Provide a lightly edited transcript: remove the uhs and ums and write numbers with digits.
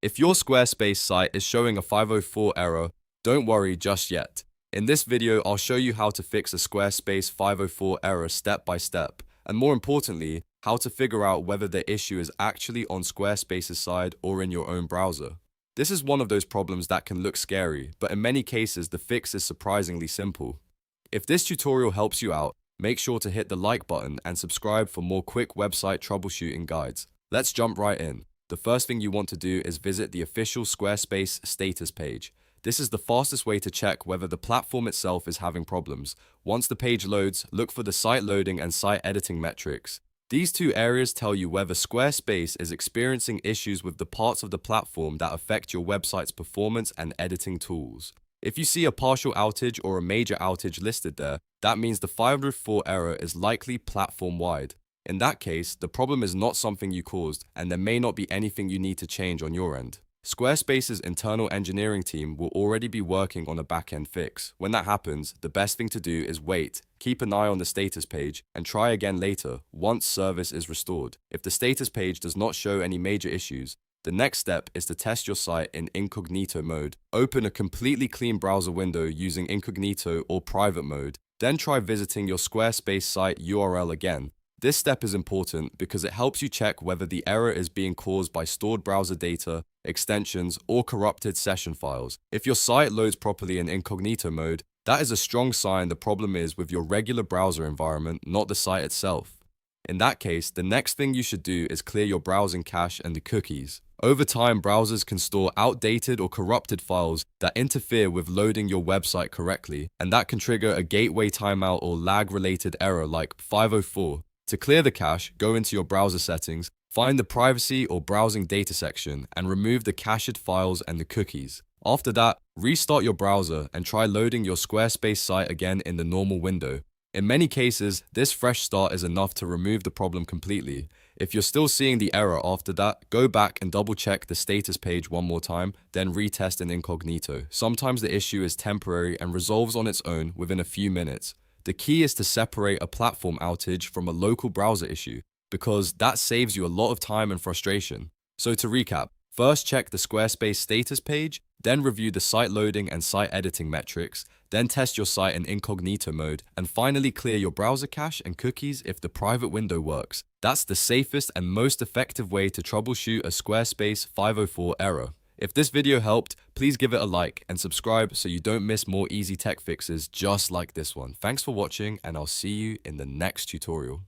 If your Squarespace site is showing a 504 error, don't worry just yet. In this video, I'll show you how to fix a Squarespace 504 error step by step, and more importantly, how to figure out whether the issue is actually on Squarespace's side or in your own browser. This is one of those problems that can look scary, but in many cases the fix is surprisingly simple. If this tutorial helps you out, make sure to hit the like button and subscribe for more quick website troubleshooting guides. Let's jump right in. The first thing you want to do is visit the official Squarespace Status Page. This is the fastest way to check whether the platform itself is having problems. Once the page loads, look for the site loading and site editing metrics. These two areas tell you whether Squarespace is experiencing issues with the parts of the platform that affect your website's performance and editing tools. If you see a partial outage or a major outage listed there, that means the 504 error is likely platform-wide. In that case, the problem is not something you caused, and there may not be anything you need to change on your end. Squarespace's internal engineering team will already be working on a back-end fix. When that happens, the best thing to do is wait, keep an eye on the status page, and try again later once service is restored. If the status page does not show any major issues, the next step is to test your site in Incognito Mode. Open a completely clean browser window using Incognito or Private Mode, then try visiting your Squarespace site URL again. This step is important because it helps you check whether the error is being caused by stored browser data, extensions, or corrupted session files. If your site loads properly in Incognito Mode, that is a strong sign the problem is with your regular browser environment, not the site itself. In that case, the next thing you should do is clear your browsing cache and the cookies. Over time, browsers can store outdated or corrupted files that interfere with loading your website correctly, and that can trigger a gateway timeout or lag-related error like 504. To clear the cache, go into your browser settings, find the privacy or browsing data section, and remove the cached files and the cookies. After that, restart your browser and try loading your Squarespace site again in the normal window. In many cases, this fresh start is enough to remove the problem completely. If you're still seeing the error after that, go back and double check the status page one more time, then retest in Incognito. Sometimes the issue is temporary and resolves on its own within a few minutes. The key is to separate a platform outage from a local browser issue, because that saves you a lot of time and frustration. So to recap, first check the Squarespace status page, then review the site loading and site editing metrics, then test your site in Incognito Mode, and finally clear your browser cache and cookies if the private window works. That's the safest and most effective way to troubleshoot a Squarespace 504 error. If this video helped, please give it a like and subscribe so you don't miss more easy tech fixes just like this one. Thanks for watching, and I'll see you in the next tutorial.